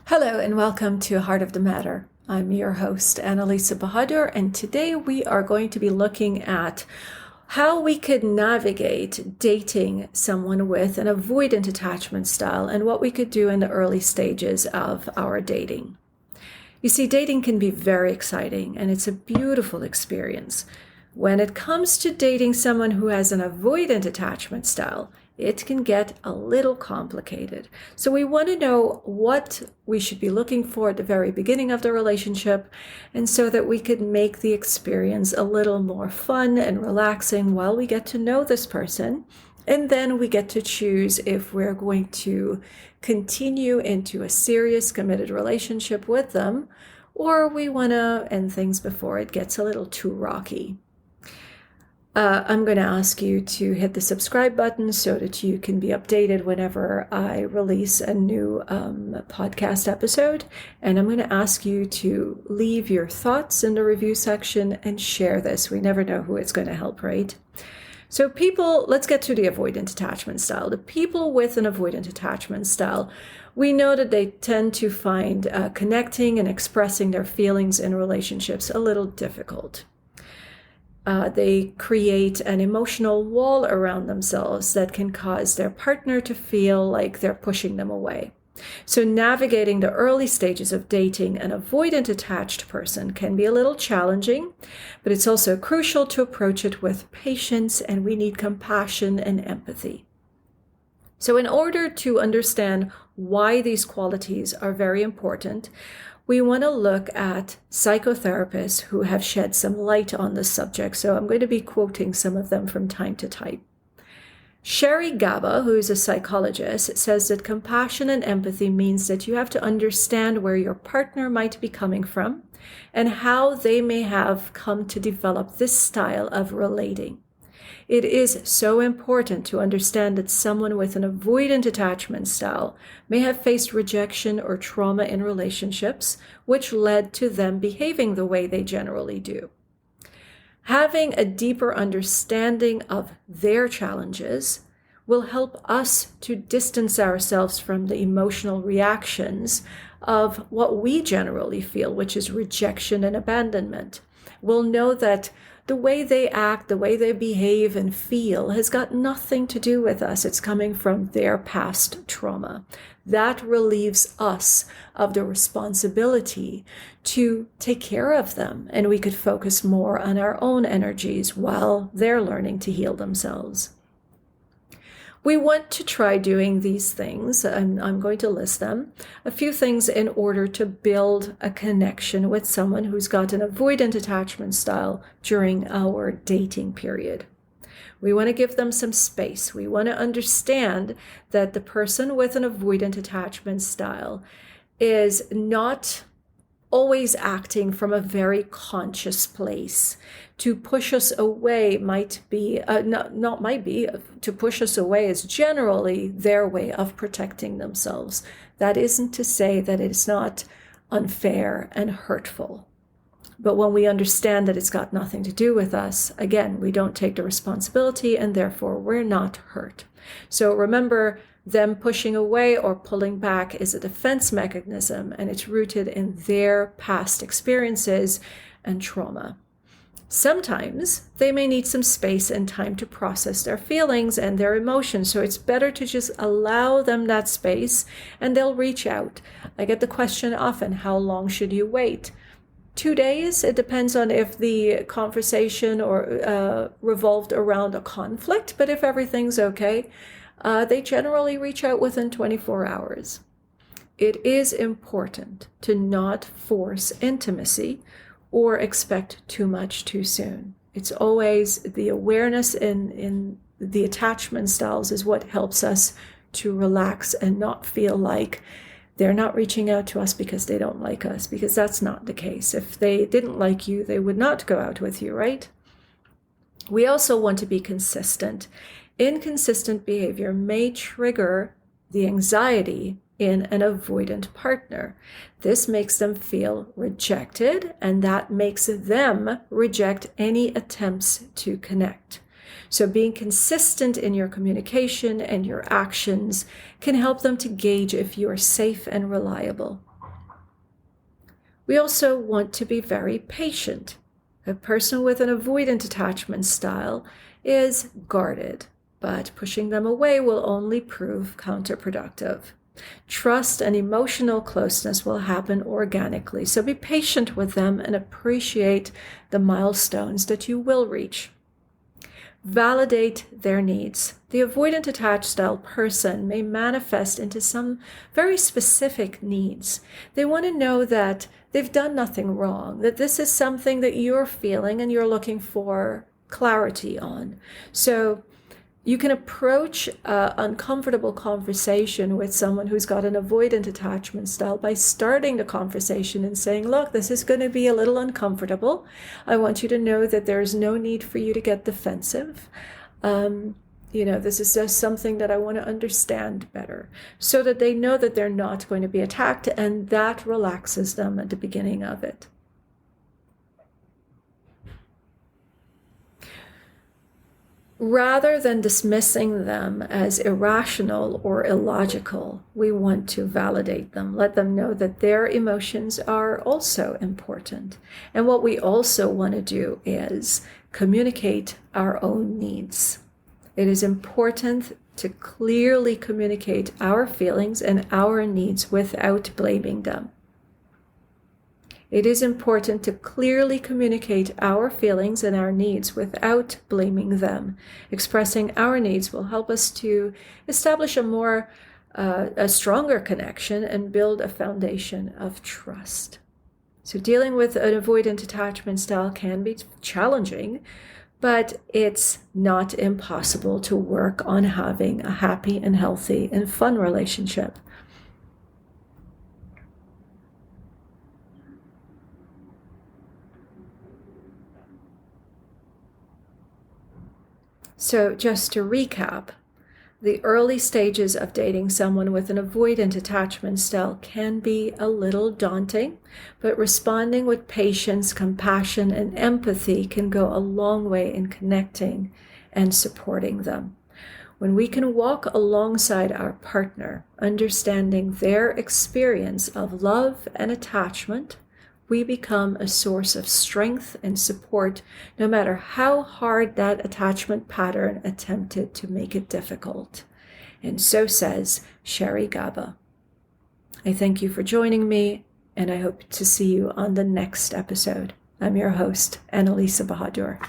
Hello and welcome to Heart of the Matter. I'm your host, Annalisa Bahadur, and today we are going to be looking at how we could navigate dating someone with an avoidant attachment style and what we could do in the early stages of our dating. You see, dating can be very exciting and it's a beautiful experience. When it comes to dating someone who has an avoidant attachment style, it can get a little complicated. So we want to know what we should be looking for at the very beginning of the relationship, and so that we could make the experience a little more fun and relaxing while we get to know this person. And then we get to choose if we're going to continue into a serious, committed relationship with them, or we want to end things before it gets a little too rocky. I'm going to ask you to hit the subscribe button so that you can be updated whenever I release a new podcast episode. And I'm going to ask you to leave your thoughts in the review section and share this. We never know who it's going to help, right? So let's get to the avoidant attachment style. The people with an avoidant attachment style, we know that they tend to find connecting and expressing their feelings in relationships a little difficult. They create an emotional wall around themselves that can cause their partner to feel like they're pushing them away. So navigating the early stages of dating an avoidant attached person can be a little challenging, but it's also crucial to approach it with patience, and we need compassion and empathy. So in order to understand why these qualities are very important, we want to look at psychotherapists who have shed some light on this subject. So I'm going to be quoting some of them from time to time. Sherry Gaba, who is a psychologist, says that compassion and empathy means that you have to understand where your partner might be coming from and how they may have come to develop this style of relating. It is so important to understand that someone with an avoidant attachment style may have faced rejection or trauma in relationships, which led to them behaving the way they generally do. Having a deeper understanding of their challenges will help us to distance ourselves from the emotional reactions of what we generally feel, which is rejection and abandonment. We'll know that the way they act, the way they behave and feel has got nothing to do with us. It's coming from their past trauma. That relieves us of the responsibility to take care of them, and we could focus more on our own energies while they're learning to heal themselves. We want to try doing these things, and I'm going to list them, a few things in order to build a connection with someone who's got an avoidant attachment style during our dating period. We want to give them some space. We want to understand that the person with an avoidant attachment style is not always acting from a very conscious place. To push us away to push us away is generally their way of protecting themselves. That isn't to say that it's not unfair and hurtful. But when we understand that it's got nothing to do with us, again, we don't take the responsibility and therefore we're not hurt. So remember, them pushing away or pulling back is a defense mechanism, and it's rooted in their past experiences and trauma. Sometimes they may need some space and time to process their feelings and their emotions, so it's better to just allow them that space and they'll reach out. I get the question often, how long should you wait? 2 days? It depends on if the conversation or revolved around a conflict, but if everything's okay, they generally reach out within 24 hours. It is important to not force intimacy or expect too much too soon. It's always the awareness in the attachment styles is what helps us to relax and not feel like they're not reaching out to us because they don't like us, because that's not the case. If they didn't like you, they would not go out with you, right? We also want to be consistent. Inconsistent behavior may trigger the anxiety in an avoidant partner. This makes them feel rejected, and that makes them reject any attempts to connect. So being consistent in your communication and your actions can help them to gauge if you are safe and reliable. We also want to be very patient. A person with an avoidant attachment style is guarded, but pushing them away will only prove counterproductive. Trust and emotional closeness will happen organically, so be patient with them and appreciate the milestones that you will reach. Validate their needs. The avoidant attached style person may manifest into some very specific needs. They want to know that they've done nothing wrong, that this is something that you're feeling and you're looking for clarity on. So you can approach an uncomfortable conversation with someone who's got an avoidant attachment style by starting the conversation and saying, look, this is going to be a little uncomfortable. I want you to know that there's no need for you to get defensive. This is just something that I want to understand better, so that they know that they're not going to be attacked, and that relaxes them at the beginning of it. Rather than dismissing them as irrational or illogical, we want to validate them, let them know that their emotions are also important. And what we also want to do is communicate our own needs. It is important to clearly communicate our feelings and our needs without blaming them. It is important to clearly communicate our feelings and our needs without blaming them. Expressing our needs will help us to establish a stronger connection and build a foundation of trust. So dealing with an avoidant attachment style can be challenging, but it's not impossible to work on having a happy and healthy and fun relationship. So just to recap, the early stages of dating someone with an avoidant attachment style can be a little daunting, but responding with patience, compassion, and empathy can go a long way in connecting and supporting them. When we can walk alongside our partner, understanding their experience of love and attachment, we become a source of strength and support, no matter how hard that attachment pattern attempted to make it difficult. And so says Sherry Gaba. I thank you for joining me, and I hope to see you on the next episode. I'm your host, Annalisa Bahadur.